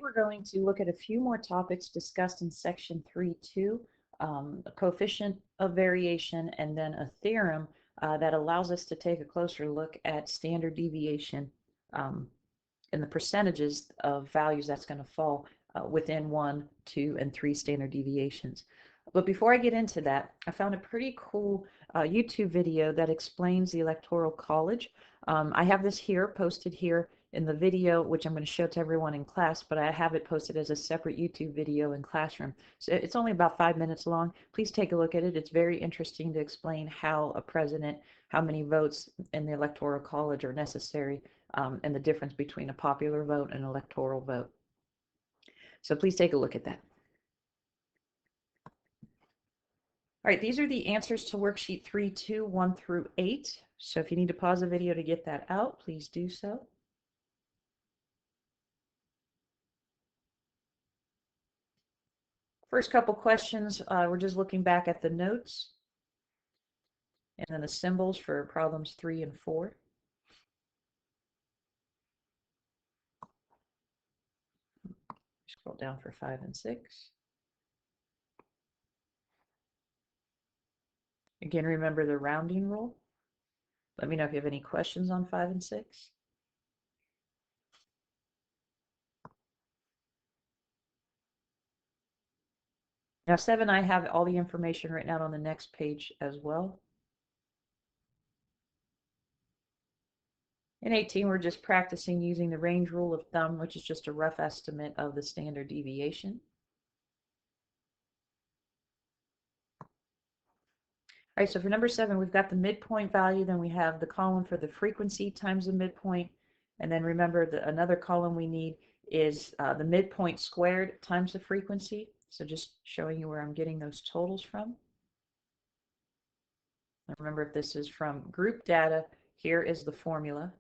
We're going to look at a few more topics discussed in section 3.2, a coefficient of variation, and then a theorem that allows us to take a closer look at standard deviation and the percentages of values that's going to fall within 1, 2, and 3 standard deviations. But before I get into that, I found a pretty cool YouTube video that explains the Electoral College. I have this here, posted here in the video, which I'm going to show to everyone in class, but I have it posted as a separate YouTube video in Classroom. So it's only about 5 minutes long. Please take a look at it. It's very interesting to explain how a president, how many votes in the Electoral College are necessary, and the difference between a popular vote and an electoral vote. So please take a look at that. All right, these are the answers to worksheet 3.2, 1 through 8. So if you need to pause the video to get that out, please do so. First couple questions, we're just looking back at the notes and then the symbols for problems 3 and 4. Scroll down for 5 and 6. Again, remember the rounding rule. Let me know if you have any questions on 5 and 6. Now 7, I have all the information written out on the next page as well. In 18, we're just practicing using the range rule of thumb, which is just a rough estimate of the standard deviation. All right, so for number 7, we've got the midpoint value, then we have the column for the frequency times the midpoint, and then remember another column we need is the midpoint squared times the frequency. So just showing you where I'm getting those totals from. And remember, if this is from group data, here is the formula.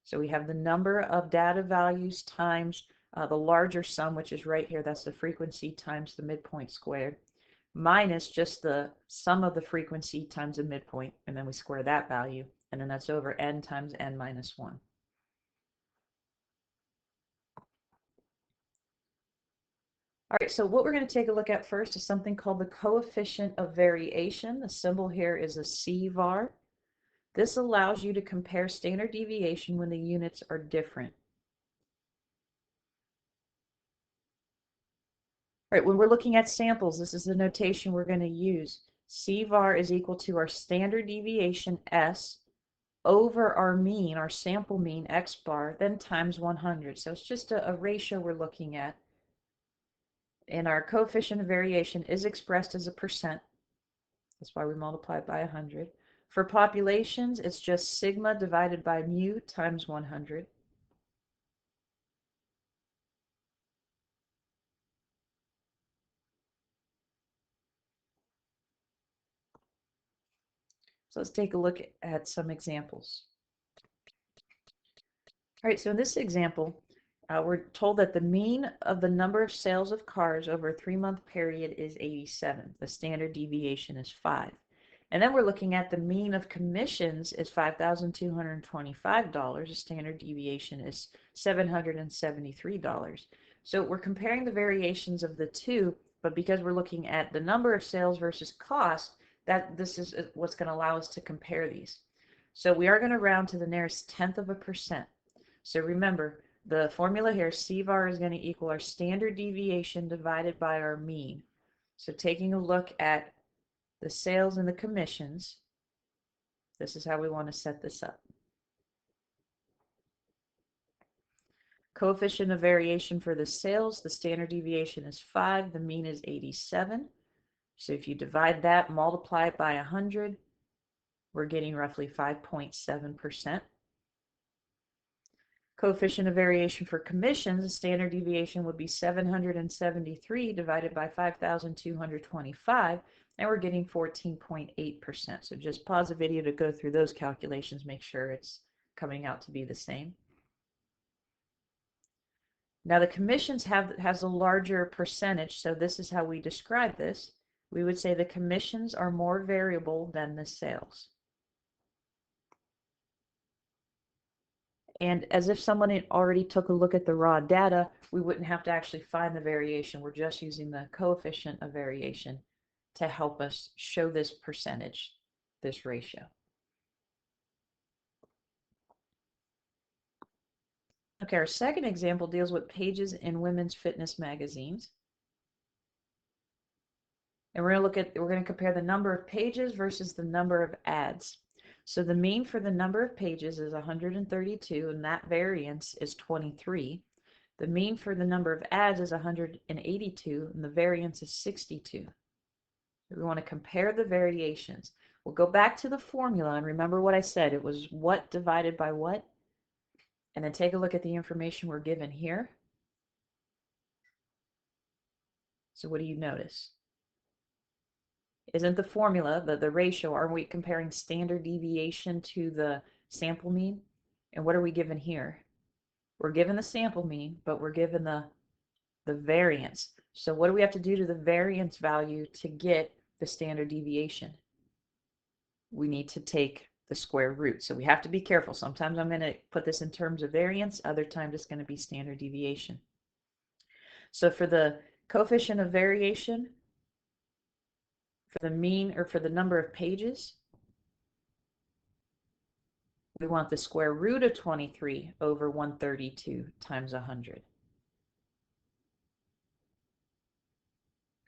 So we have the number of data values times the larger sum, which is right here. That's the frequency times the midpoint squared, minus just the sum of the frequency times the midpoint, and then we square that value, and then that's over n times n minus 1. All right, so what we're going to take a look at first is something called the coefficient of variation. The symbol here is a C-var. This allows you to compare standard deviation when the units are different. All right, when we're looking at samples, this is the notation we're going to use. C-var is equal to our standard deviation S over our mean, our sample mean, X bar, then times 100. So it's just a ratio we're looking at. And our coefficient of variation is expressed as a percent. That's why we multiply it by 100. For populations, it's just sigma divided by mu times 100. So let's take a look at some examples. All right, so in this example, we're told that the mean of the number of sales of cars over a 3-month period is 87. The standard deviation is 5. And then we're looking at the mean of commissions is $5,225. The standard deviation is $773. So we're comparing the variations of the two, but because we're looking at the number of sales versus cost, this is what's going to allow us to compare these. So we are going to round to the nearest tenth of a percent. So remember, the formula here, C-var is going to equal our standard deviation divided by our mean. So taking a look at the sales and the commissions, this is how we want to set this up. Coefficient of variation for the sales, the standard deviation is 5, the mean is 87. So if you divide that, multiply it by 100, we're getting roughly 5.7%. Coefficient of variation for commissions, the standard deviation would be 773 divided by 5,225, and we're getting 14.8%. So just pause the video to go through those calculations, make sure it's coming out to be the same. Now the commissions has a larger percentage, so this is how we describe this. We would say the commissions are more variable than the sales. And as if someone had already took a look at the raw data, we wouldn't have to actually find the variation. We're just using the coefficient of variation to help us show this percentage, this ratio. Okay, our second example deals with pages in women's fitness magazines. And we're going to compare the number of pages versus the number of ads. So the mean for the number of pages is 132, and that variance is 23. The mean for the number of ads is 182, and the variance is 62. So we want to compare the variations. We'll go back to the formula and remember what I said. It was what divided by what? And then take a look at the information we're given here. So what do you notice? Isn't the formula, the ratio, are we comparing standard deviation to the sample mean? And what are we given here? We're given the sample mean, but we're given the variance. So what do we have to do to the variance value to get the standard deviation? We need to take the square root. So we have to be careful. Sometimes I'm going to put this in terms of variance. Other times it's going to be standard deviation. So for the coefficient of variation, for the mean or for the number of pages, we want the square root of 23 over 132 times 100.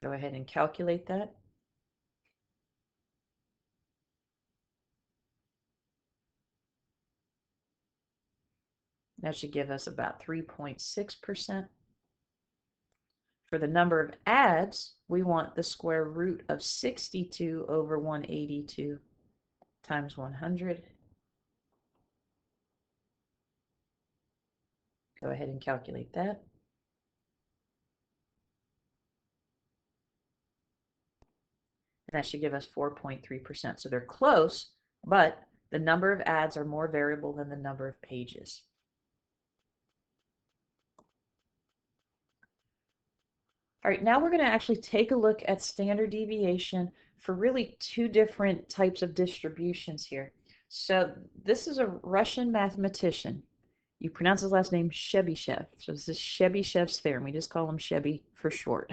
Go ahead and calculate that. That should give us about 3.6%. For the number of ads, we want the square root of 62 over 182 times 100. Go ahead and calculate that. And that should give us 4.3%. So they're close, but the number of ads are more variable than the number of pages. All right, now we're going to actually take a look at standard deviation for really two different types of distributions here. So this is a Russian mathematician. You pronounce his last name Chebyshev. So this is Chebyshev's theorem. We just call him Chebby for short.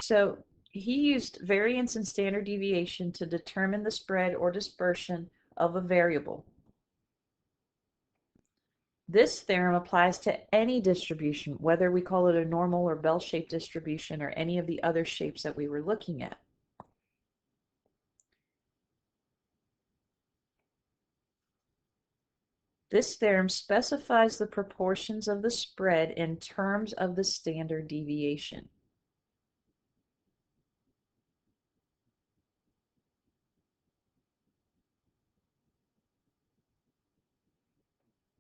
So he used variance and standard deviation to determine the spread or dispersion of a variable. This theorem applies to any distribution, whether we call it a normal or bell-shaped distribution or any of the other shapes that we were looking at. This theorem specifies the proportions of the spread in terms of the standard deviation.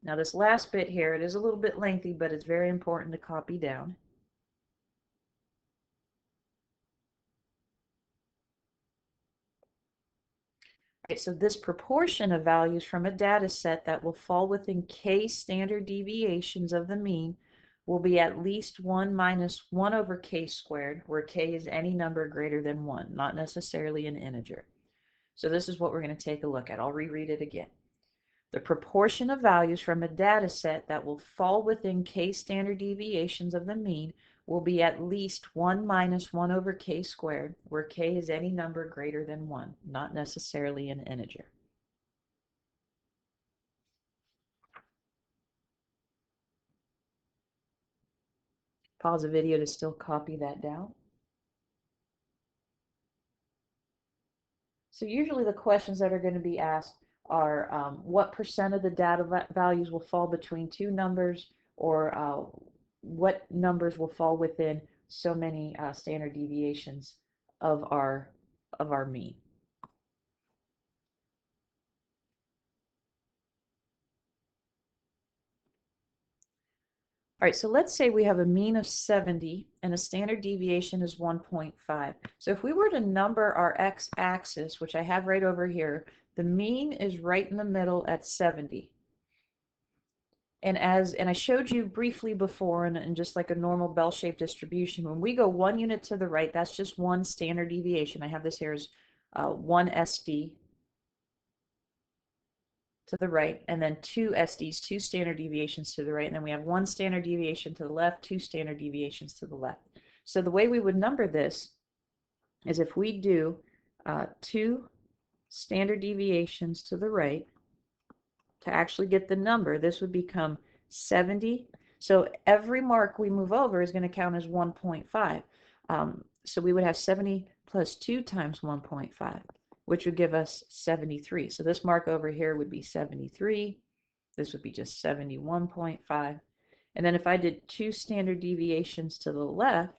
Now this last bit here, it is a little bit lengthy, but it's very important to copy down. Right, so this proportion of values from a data set that will fall within k standard deviations of the mean will be at least 1 minus 1 over k squared, where k is any number greater than 1, not necessarily an integer. So this is what we're going to take a look at. I'll reread it again. The proportion of values from a data set that will fall within k standard deviations of the mean will be at least 1 minus 1 over k squared, where k is any number greater than 1, not necessarily an integer. Pause the video to still copy that down. So usually the questions that are going to be asked are what percent of the data values will fall between two numbers, or what numbers will fall within so many standard deviations of our mean. All right, so let's say we have a mean of 70 and a standard deviation is 1.5. So if we were to number our x-axis, which I have right over here, the mean is right in the middle at 70. And I showed you briefly before, and just like a normal bell-shaped distribution, when we go 1 unit to the right, that's just one standard deviation. I have this here as 1 SD. to the right, and then two SDs, two standard deviations to the right, and then we have one standard deviation to the left, two standard deviations to the left. So the way we would number this is if we do two standard deviations to the right, to actually get the number, this would become 70. So every mark we move over is going to count as 1.5. So we would have 70 plus 2 times 1.5, which would give us 73. So this mark over here would be 73. This would be just 71.5. And then if I did two standard deviations to the left,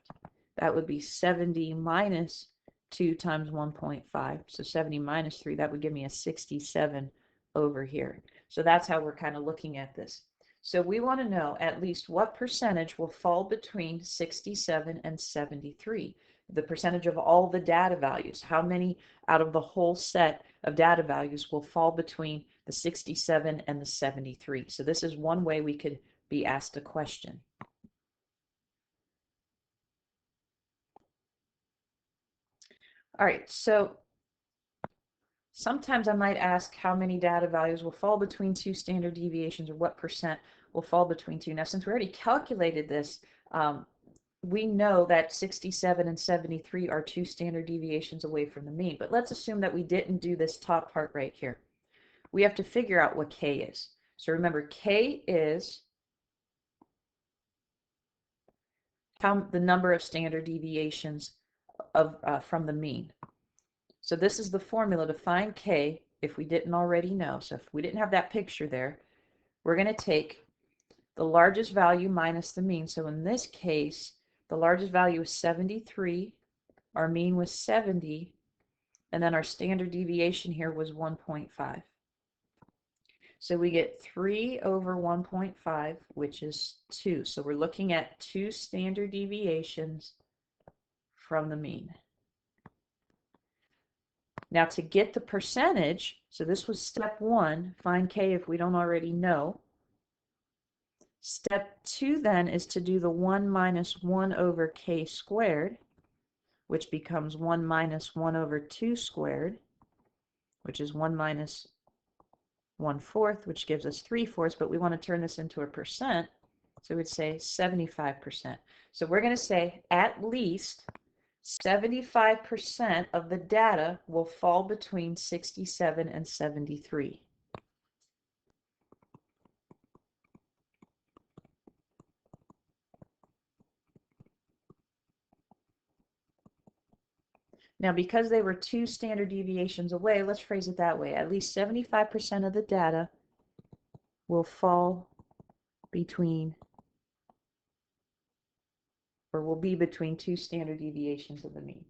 that would be 70 minus 2 times 1.5. So 70 minus 3, that would give me a 67 over here. So that's how we're kind of looking at this. So we want to know at least what percentage will fall between 67 and 73. The percentage of all the data values. How many out of the whole set of data values will fall between the 67 and the 73? So this is one way we could be asked a question. All right, so sometimes I might ask how many data values will fall between two standard deviations, or what percent will fall between two. Now, since we already calculated this, we know that 67 and 73 are two standard deviations away from the mean. But let's assume that we didn't do this top part right here. We have to figure out what K is. So remember, K is the number of standard deviations from the mean. So this is the formula to find K if we didn't already know. So if we didn't have that picture there, we're going to take the largest value minus the mean. So in this case, the largest value is 73, our mean was 70, and then our standard deviation here was 1.5. So we get 3 over 1.5, which is 2. So we're looking at two standard deviations from the mean. Now to get the percentage, so this was step 1, find K if we don't already know. Step 2 then is to do the 1 minus 1 over K squared, which becomes 1 minus 1 over 2 squared, which is 1 minus 1/4, which gives us 3/4, but we want to turn this into a percent, so we'd say 75%. So we're going to say at least 75% of the data will fall between 67 and 73. Now, because they were two standard deviations away, let's phrase it that way. At least 75% of the data will fall between, or will be between two standard deviations of the mean.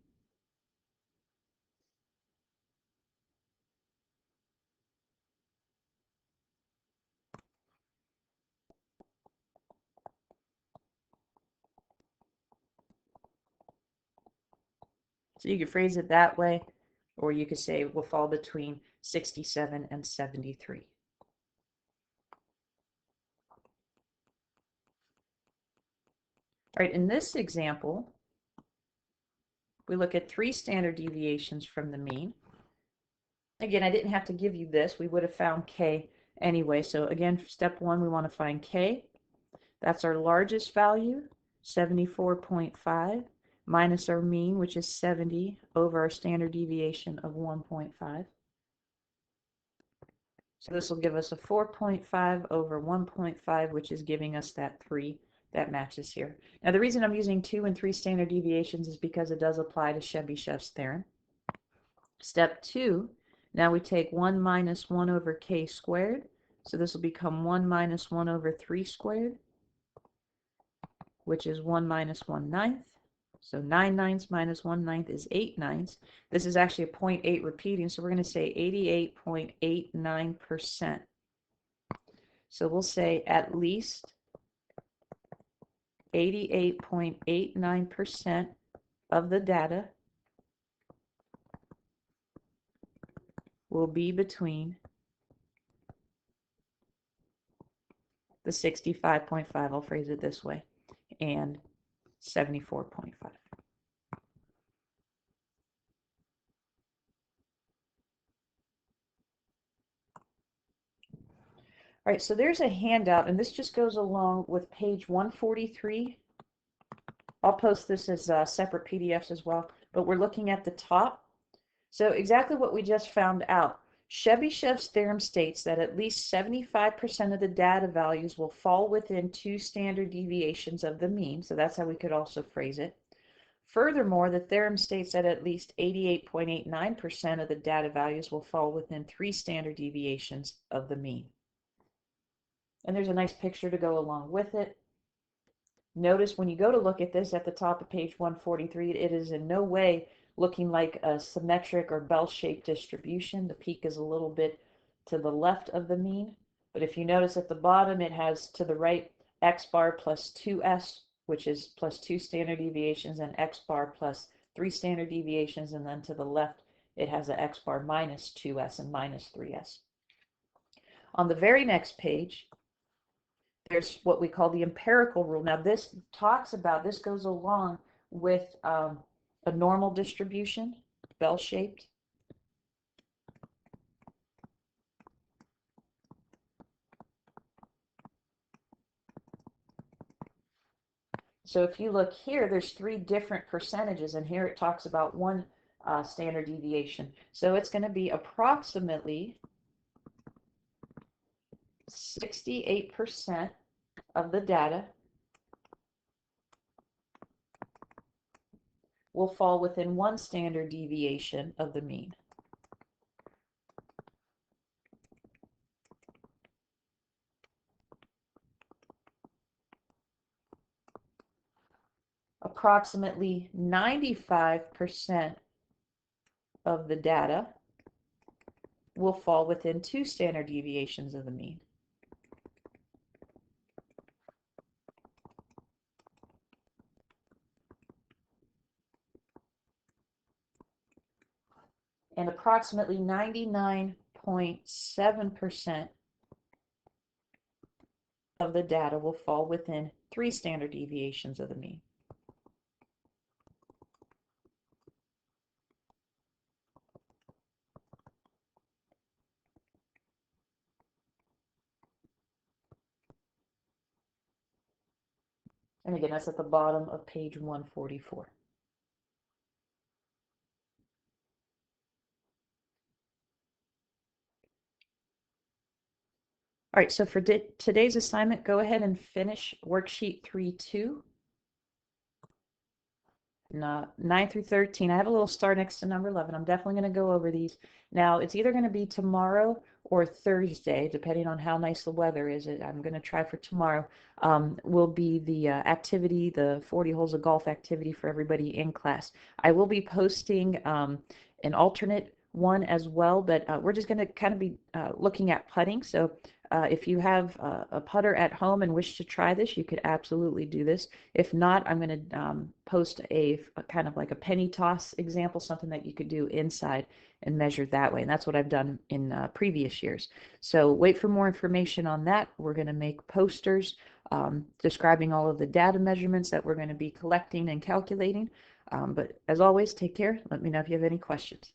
So you could phrase it that way, or you could say will fall between 67 and 73. All right, in this example, we look at three standard deviations from the mean. Again, I didn't have to give you this. We would have found K anyway. So again, step 1, we want to find K. That's our largest value, 74.5, minus our mean, which is 70, over our standard deviation of 1.5. So this will give us a 4.5 over 1.5, which is giving us that 3 that matches here. Now the reason I'm using 2 and 3 standard deviations is because it does apply to Chebyshev's theorem. Step 2, now we take 1 minus 1 over K squared. So this will become 1 minus 1 over 3 squared, which is 1 minus 1/9. So 9/9 minus 1/9 is 8/9. This is actually a 0.8 repeating, so we're going to say 88.89%. So we'll say at least 88.89% of the data will be between the 65.5, I'll phrase it this way, and 74.5. All right, so there's a handout, and this just goes along with page 143. I'll post this as separate PDFs as well, but we're looking at the top. So exactly what we just found out. Chebyshev's theorem states that at least 75% of the data values will fall within 2 standard deviations of the mean. So that's how we could also phrase it. Furthermore, the theorem states that at least 88.89% of the data values will fall within 3 standard deviations of the mean. And there's a nice picture to go along with it. Notice when you go to look at this at the top of page 143, it is in no way looking like a symmetric or bell-shaped distribution. The peak is a little bit to the left of the mean. But if you notice at the bottom, it has to the right x bar plus 2s, which is plus 2 standard deviations, and x bar plus 3 standard deviations. And then to the left, it has a x bar minus 2s and minus 3s. On the very next page, there's what we call the empirical rule. Now this goes along with a normal distribution, bell-shaped. So if you look here, there's 3 different percentages, and here it talks about 1 standard deviation. So it's going to be approximately 68% of the data will fall within 1 standard deviation of the mean. Approximately 95% of the data will fall within 2 standard deviations of the mean. And approximately 99.7% of the data will fall within 3 standard deviations of the mean. And again, that's at the bottom of page 144. All right, so for today's assignment, go ahead and finish worksheet 3.2. 9 through 13. I have a little star next to number 11. I'm definitely going to go over these. Now, it's either going to be tomorrow or Thursday, depending on how nice the weather is. I'm going to try for tomorrow. Will be the activity, the 40 holes of golf activity for everybody in class. I will be posting an alternate one as well, but we're just going to kind of be looking at putting. So if you have a putter at home and wish to try this, you could absolutely do this. If not, I'm going to post a kind of like a penny toss example, something that you could do inside and measure that way. And that's what I've done in previous years. So wait for more information on that. We're going to make posters describing all of the data measurements that we're going to be collecting and calculating. But as always, take care. Let me know if you have any questions.